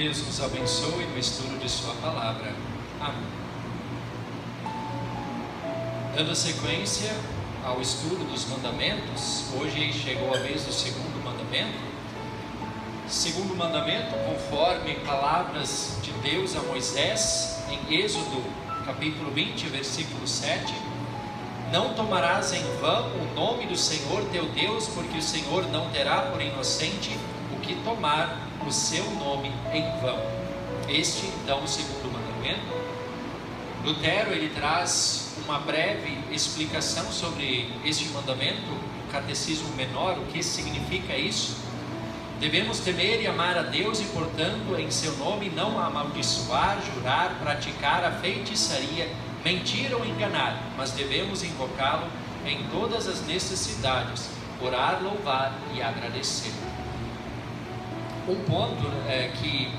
Deus nos abençoe no estudo de sua palavra. Amém. Dando sequência ao estudo dos mandamentos, hoje chegou a vez do segundo mandamento. Segundo mandamento, conforme palavras de Deus a Moisés, em Êxodo capítulo 20, versículo 7, não tomarás em vão o nome do Senhor teu Deus, porque o Senhor não terá por inocente o que tomar o seu nome em vão. Este, então, o segundo mandamento. Lutero, ele traz uma breve explicação sobre este mandamento, o Catecismo Menor, o que significa isso. Devemos temer e amar a Deus e, portanto, em seu nome não amaldiçoar, jurar, praticar a feitiçaria, mentir ou enganar, mas devemos invocá-lo em todas as necessidades, orar, louvar e agradecer. Um ponto que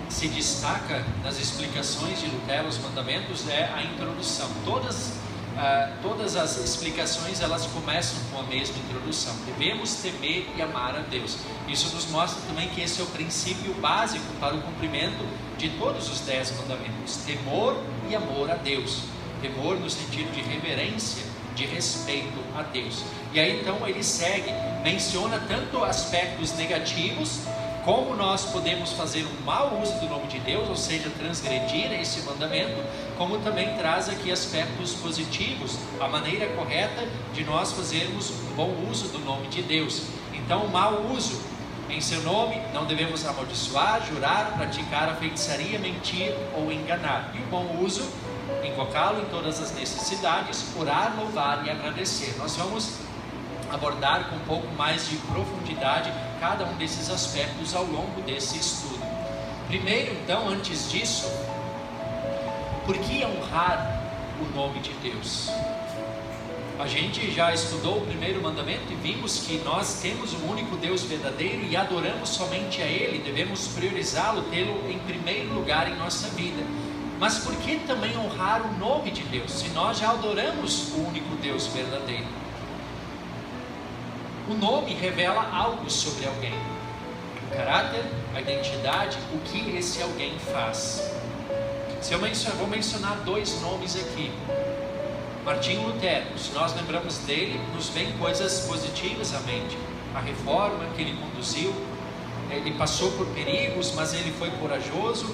se destaca nas explicações de Lutero aos mandamentos é a introdução. Todas as explicações, elas começam com a mesma introdução. Devemos temer e amar a Deus. Isso nos mostra também que esse é o princípio básico para o cumprimento de todos os 10 mandamentos. Temor e amor a Deus. Temor no sentido de reverência, de respeito a Deus. E aí então ele segue, menciona tanto aspectos negativos, como nós podemos fazer um mau uso do nome de Deus, ou seja, transgredir esse mandamento, como também traz aqui aspectos positivos, a maneira correta de nós fazermos um bom uso do nome de Deus. Então, o mau uso, em seu nome, não devemos amaldiçoar, jurar, praticar a feitiçaria, mentir ou enganar. E o bom uso, invocá-lo em todas as necessidades, orar, louvar e agradecer. Nós vamos abordar com um pouco mais de profundidade cada um desses aspectos ao longo desse estudo. Primeiro, então, antes disso, por que honrar o nome de Deus? A gente já estudou o primeiro mandamento e vimos que nós temos um único Deus verdadeiro e adoramos somente a Ele, devemos priorizá-lo, tê-lo em primeiro lugar em nossa vida. Mas por que também honrar o nome de Deus, se nós já adoramos o único Deus verdadeiro? O nome revela algo sobre alguém, o caráter, a identidade, o que esse alguém faz. Vou mencionar 2 nomes aqui. Martinho Lutero, se nós lembramos dele, nos vem coisas positivas à mente. A reforma que ele conduziu, ele passou por perigos, mas ele foi corajoso,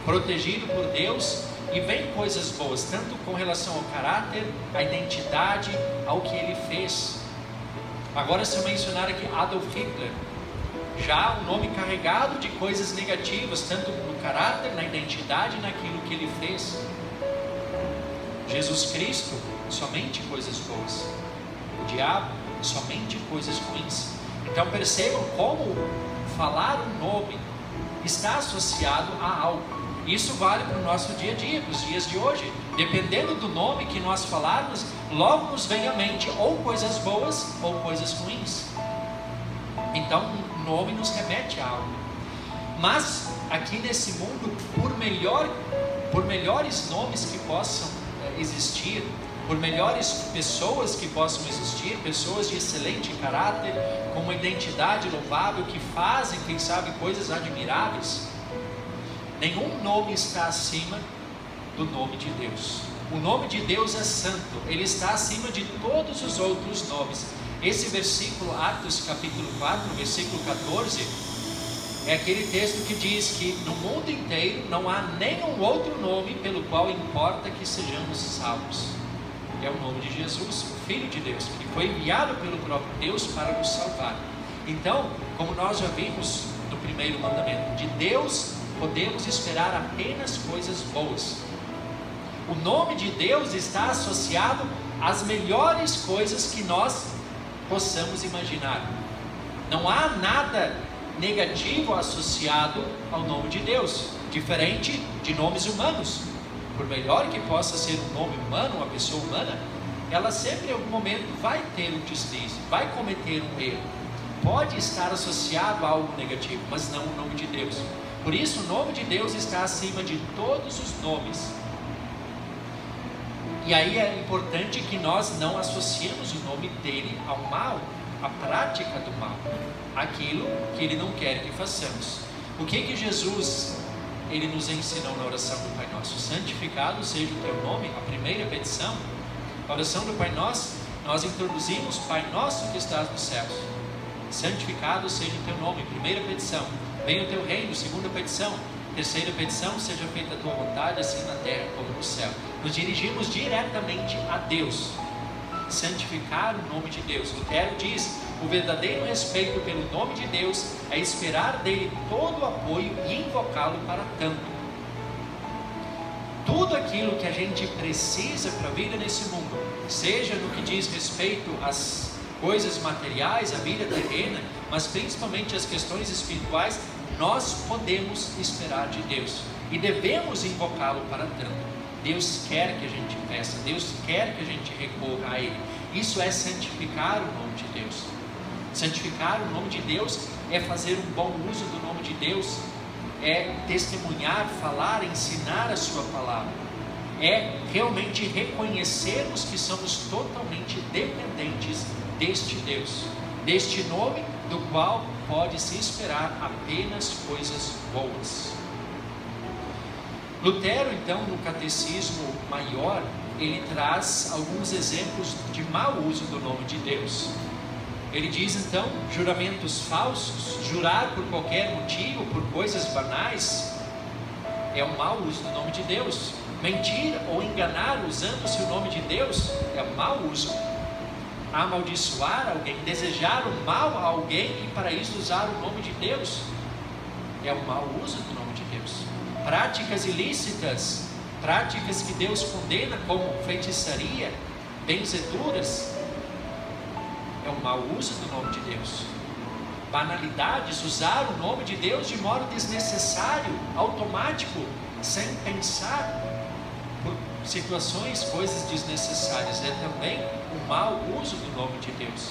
protegido por Deus, e vem coisas boas, tanto com relação ao caráter, à identidade, ao que ele fez. Agora, se eu mencionar aqui Adolf Hitler, já um nome carregado de coisas negativas, tanto no caráter, na identidade, naquilo que ele fez. Jesus Cristo, somente coisas boas. O diabo, somente coisas ruins. Então percebam como falar um nome está associado a algo. Isso vale para o nosso dia a dia, para os dias de hoje. Dependendo do nome que nós falarmos, logo nos vem à mente ou coisas boas ou coisas ruins. Então, o nome nos remete a algo. Mas, aqui nesse mundo, por melhores nomes que possam existir, por melhores pessoas que possam existir, pessoas de excelente caráter, com uma identidade louvável, que fazem, quem sabe, coisas admiráveis, nenhum nome está acima do nome de Deus. O nome de Deus é santo, ele está acima de todos os outros nomes. Esse versículo, Atos capítulo 4, versículo 14, é aquele texto que diz que no mundo inteiro não há nenhum outro nome pelo qual importa que sejamos salvos. É o nome de Jesus, o Filho de Deus, que foi enviado pelo próprio Deus para nos salvar. Então, como nós já vimos no primeiro mandamento, de Deus podemos esperar apenas coisas boas. O nome de Deus está associado às melhores coisas que nós possamos imaginar. Não há nada negativo associado ao nome de Deus, diferente de nomes humanos. Por melhor que possa ser um nome humano, uma pessoa humana, ela sempre em algum momento vai ter um deslize, vai cometer um erro. Pode estar associado a algo negativo, mas não o nome de Deus. Por isso o nome de Deus está acima de todos os nomes. E aí é importante que nós não associemos o nome dele ao mal, à prática do mal, aquilo que ele não quer que façamos. O que Jesus ele nos ensinou na oração do Pai Nosso: santificado seja o teu nome. A primeira petição, a oração do Pai Nosso, nós introduzimos: Pai Nosso que estás nos céus, santificado seja o teu nome. Primeira petição. Venha o teu reino. Segunda petição. Terceira petição: seja feita a tua vontade, assim na terra como no céu. Nos dirigimos diretamente a Deus. Santificar o nome de Deus. Lutero diz: o verdadeiro respeito pelo nome de Deus é esperar dele todo o apoio e invocá-lo para tanto. Tudo aquilo que a gente precisa para a vida nesse mundo, seja no que diz respeito às coisas materiais, à vida terrena, mas principalmente as questões espirituais, nós podemos esperar de Deus e devemos invocá-lo para tanto. Deus quer que a gente peça, Deus quer que a gente recorra a Ele. Isso é santificar o nome de Deus. Santificar o nome de Deus é fazer um bom uso do nome de Deus, é testemunhar, falar, ensinar a sua palavra, é realmente reconhecermos que somos totalmente dependentes deste Deus, deste nome do qual pode-se esperar apenas coisas boas. Lutero, então, no Catecismo Maior, ele traz alguns exemplos de mau uso do nome de Deus. Ele diz, então, juramentos falsos, jurar por qualquer motivo, por coisas banais, é um mau uso do nome de Deus. Mentir ou enganar usando-se o nome de Deus é um mau uso. Amaldiçoar alguém, desejar o mal a alguém e para isso usar o nome de Deus é um mau uso do nome de Deus. Práticas ilícitas, práticas que Deus condena, como feitiçaria, benzeduras, é um mau uso do nome de Deus. Banalidades, usar o nome de Deus de modo desnecessário, automático, sem pensar, por situações, coisas desnecessárias, é também um mau uso do nome de Deus.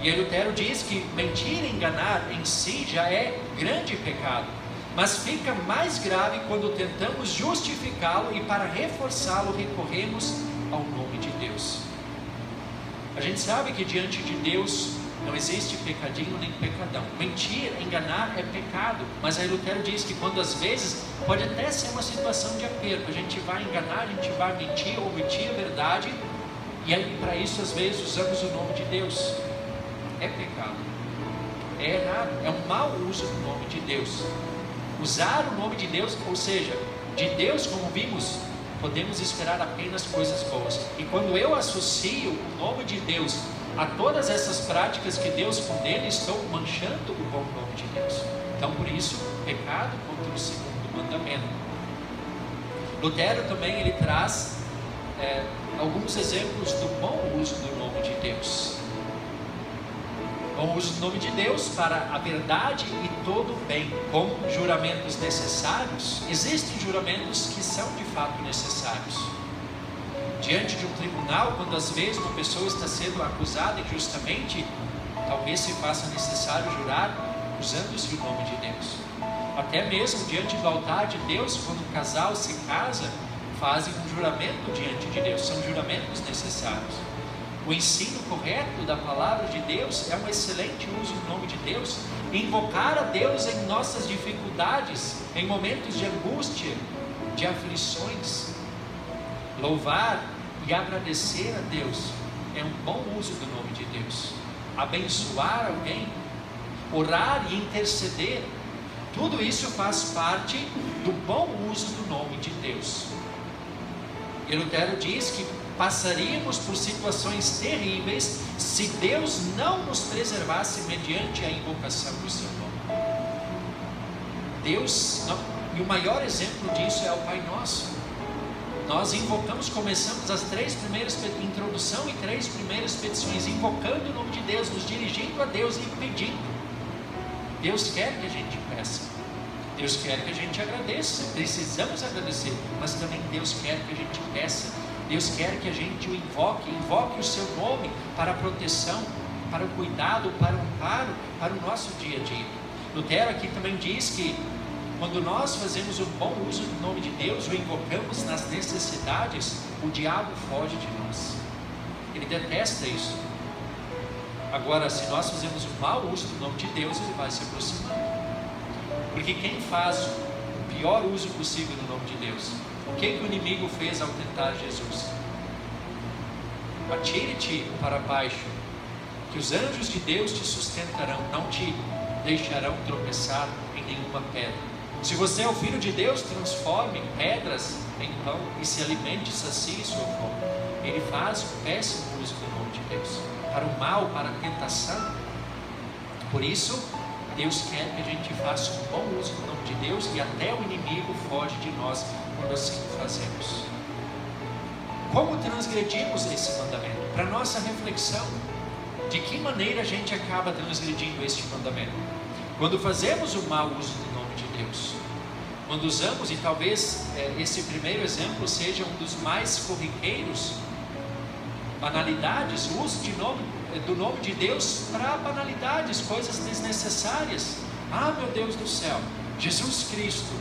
E Lutero diz que mentir e enganar em si já é grande pecado, mas fica mais grave quando tentamos justificá-lo e para reforçá-lo recorremos ao nome de Deus. A gente sabe que diante de Deus não existe pecadinho nem pecadão. Mentir, enganar é pecado, mas aí Lutero diz que quando às vezes pode até ser uma situação de aperto, a gente vai enganar, a gente vai mentir, omitir a verdade, e aí para isso às vezes usamos o nome de Deus. É pecado, é errado, é um mau uso do nome de Deus. Usar o nome de Deus, ou seja, de Deus, como vimos, podemos esperar apenas coisas boas. E quando eu associo o nome de Deus a todas essas práticas que Deus condena, estou manchando o bom nome de Deus. Então, por isso, pecado contra o segundo mandamento. Lutero também ele traz alguns exemplos do bom uso do nome de Deus. Bom uso do nome de Deus para a verdade e todo o bem, como juramentos necessários. Existem juramentos que são de fato necessários. Diante de um tribunal, quando às vezes uma pessoa está sendo acusada injustamente, talvez se faça necessário jurar usando-se o nome de Deus. Até mesmo diante do altar de Deus, quando um casal se casa, fazem um juramento diante de Deus. São juramentos necessários. O ensino correto da palavra de Deus é um excelente uso do nome de Deus. Invocar a Deus em nossas dificuldades, em momentos de angústia, de aflições. Louvar e agradecer a Deus é um bom uso do nome de Deus. Abençoar alguém, orar e interceder, tudo isso faz parte do bom uso do nome de Deus. E Lutero diz que passaríamos por situações terríveis se Deus não nos preservasse mediante a invocação do seu nome. Deus, e o maior exemplo disso é o Pai Nosso. Nós invocamos, começamos as três primeiras, introdução e três primeiras petições, invocando o nome de Deus, nos dirigindo a Deus e pedindo. Deus quer que a gente peça, Deus quer que a gente agradeça, precisamos agradecer, mas também Deus quer que a gente peça, Deus quer que a gente o invoque o seu nome para proteção, para o cuidado, para o amparo, para o nosso dia a dia. Lutero aqui também diz que quando nós fazemos um bom uso do nome de Deus, o invocamos nas necessidades, o diabo foge de nós. Ele detesta isso. Agora, se nós fazemos um mau uso do nome de Deus, ele vai se aproximar. Porque quem faz o pior uso possível do nome de Deus. O que o inimigo fez ao tentar Jesus? Atire-te para baixo, que os anjos de Deus te sustentarão, não te deixarão tropeçar em nenhuma pedra. Se você é o Filho de Deus, transforme pedras em pão e se alimente, sacie sua fome. Ele faz um péssimo uso do nome de Deus, para o mal, para a tentação. Por isso, Deus quer que a gente faça um bom uso do nome de Deus, e até o inimigo foge de nós quando assim fazemos. Como transgredimos esse mandamento? Para nossa reflexão, de que maneira a gente acaba transgredindo este mandamento? Quando fazemos o mau uso do nome de Deus, quando usamos, e talvez esse primeiro exemplo seja um dos mais corriqueiros, banalidades, o uso do nome de Deus para banalidades, coisas desnecessárias. Ah, meu Deus do céu, Jesus Cristo,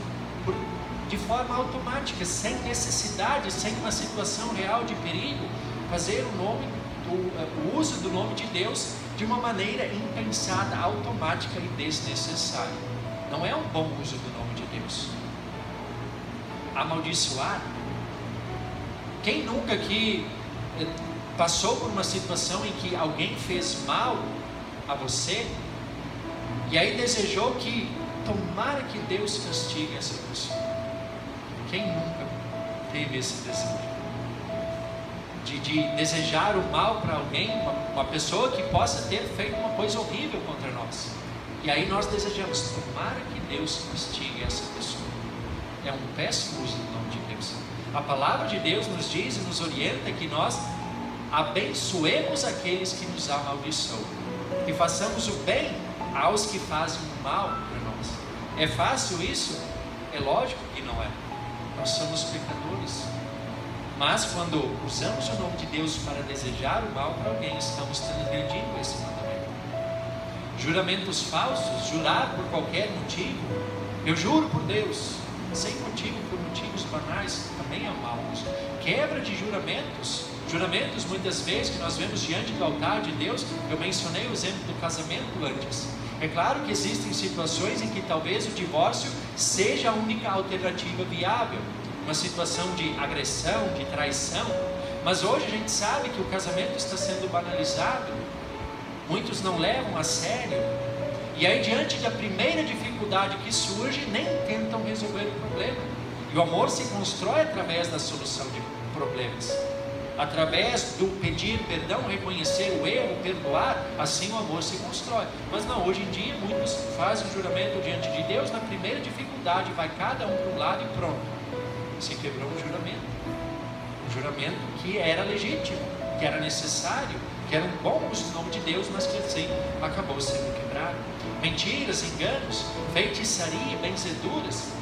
de forma automática, sem necessidade, sem uma situação real de perigo, fazer o uso do nome de Deus de uma maneira impensada, automática e desnecessária. Não é um bom uso do nome de Deus. Amaldiçoar. Quem nunca aqui passou por uma situação em que alguém fez mal a você e aí desejou que tomara que Deus castigue essa pessoa? Quem nunca teve esse desejo de desejar o mal para alguém, uma pessoa que possa ter feito uma coisa horrível contra nós, e aí nós desejamos, tomara que Deus castigue essa pessoa? É um péssimo uso do nome de Deus. A palavra de Deus nos diz e nos orienta que nós abençoemos aqueles que nos amaldiçoam, que façamos o bem aos que fazem o mal para nós. É fácil isso? É lógico que não é. Nós somos pecadores. Mas quando usamos o nome de Deus para desejar o mal para alguém, estamos transgredindo esse mandamento. Juramentos falsos, jurar por qualquer motivo. Eu juro por Deus, sem motivo, por motivos banais, também é um mau uso. Quebra de juramentos. Juramentos, muitas vezes, que nós vemos diante do altar de Deus. Eu mencionei o exemplo do casamento antes. É claro que existem situações em que talvez o divórcio seja a única alternativa viável, uma situação de agressão, de traição, mas hoje a gente sabe que o casamento está sendo banalizado, muitos não levam a sério, e aí diante da primeira dificuldade que surge, nem tentam resolver o problema. E o amor se constrói através da solução de problemas, através do pedir perdão, reconhecer o erro, perdoar. Assim o amor se constrói. Mas não, hoje em dia muitos fazem o juramento diante de Deus, na primeira dificuldade vai cada um para um lado e pronto, se quebrou um juramento que era legítimo, que era necessário, que era um bom uso do nome de Deus, mas que assim acabou sendo quebrado. Mentiras, enganos, feitiçaria, benzeduras.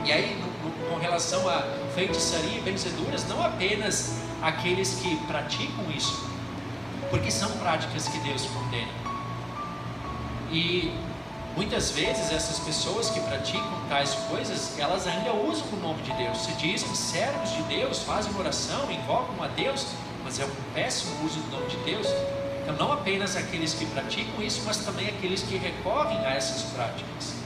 E aí com relação a feitiçaria e benzeduras, não apenas aqueles que praticam isso, porque são práticas que Deus condena. E muitas vezes essas pessoas que praticam tais coisas, elas ainda usam o nome de Deus, se dizem servos de Deus, fazem oração, invocam a Deus, mas é um péssimo uso do nome de Deus. Então não apenas aqueles que praticam isso, mas também aqueles que recorrem a essas práticas.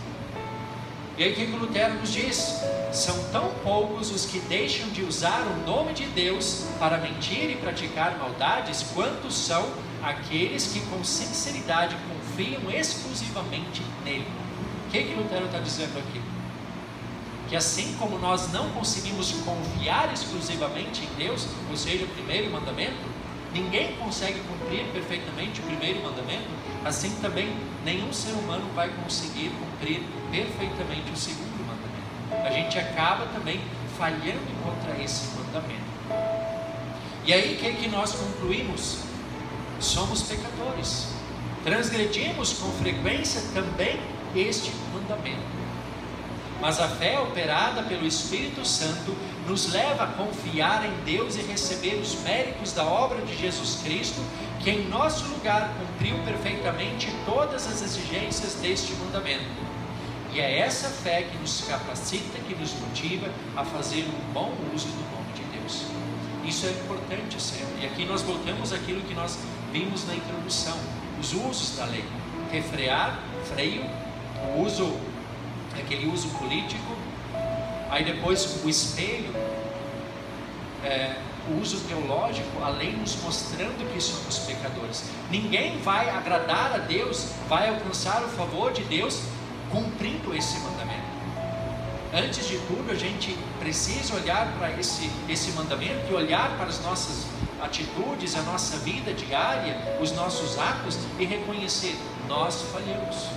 E aí o que Lutero nos diz? São tão poucos os que deixam de usar o nome de Deus para mentir e praticar maldades, quantos são aqueles que com sinceridade confiam exclusivamente nele. O que Lutero está dizendo aqui? Que assim como nós não conseguimos confiar exclusivamente em Deus, ou seja, o primeiro mandamento, ninguém consegue cumprir perfeitamente o primeiro mandamento, assim também nenhum ser humano vai conseguir cumprir perfeitamente o segundo mandamento. A gente acaba também falhando contra esse mandamento. E aí o que nós concluímos? Somos pecadores, transgredimos com frequência também este mandamento. Mas a fé operada pelo Espírito Santo nos leva a confiar em Deus e receber os méritos da obra de Jesus Cristo, que em nosso lugar cumpriu perfeitamente todas as exigências deste mandamento. E é essa fé que nos capacita, que nos motiva a fazer um bom uso do nome de Deus. Isso é importante sempre. E aqui nós voltamos àquilo que nós vimos na introdução, os usos da lei. Refrear, freio, o uso, aquele uso político, Aí depois o espelho, o uso teológico, a lei nos mostrando que somos pecadores. Ninguém vai agradar a Deus, vai alcançar o favor de Deus cumprindo esse mandamento. Antes de tudo, a gente precisa olhar para esse mandamento e olhar para as nossas atitudes, a nossa vida diária, os nossos atos e reconhecer: nós falhamos,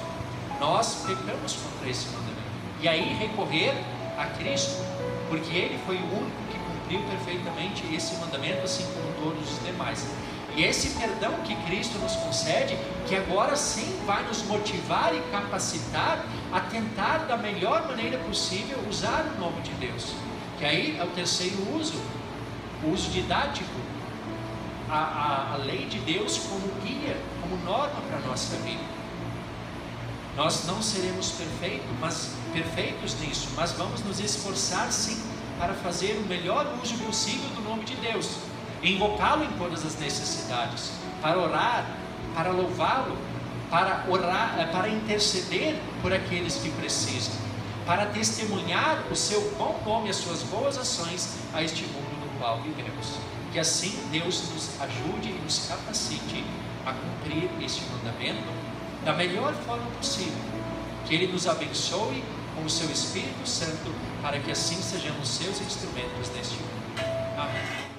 nós pecamos contra esse mandamento. E aí recorrer a Cristo, porque Ele foi o único que cumpriu perfeitamente esse mandamento, assim como todos os demais. E esse perdão que Cristo nos concede, que agora sim vai nos motivar e capacitar a tentar da melhor maneira possível usar o nome de Deus. Que aí é o terceiro uso, o uso didático, a lei de Deus como guia, como norma para a nossa vida. Nós não seremos perfeitos nisso, mas vamos nos esforçar sim para fazer o melhor uso possível do nome de Deus, invocá-lo em todas as necessidades, para orar, para louvá-lo, para orar, para interceder por aqueles que precisam, para testemunhar o seu bom nome, as suas boas ações a este mundo no qual vivemos. Que assim Deus nos ajude e nos capacite a cumprir este mandamento da melhor forma possível. Que Ele nos abençoe com o seu Espírito Santo, para que assim sejamos seus instrumentos neste mundo. Amém.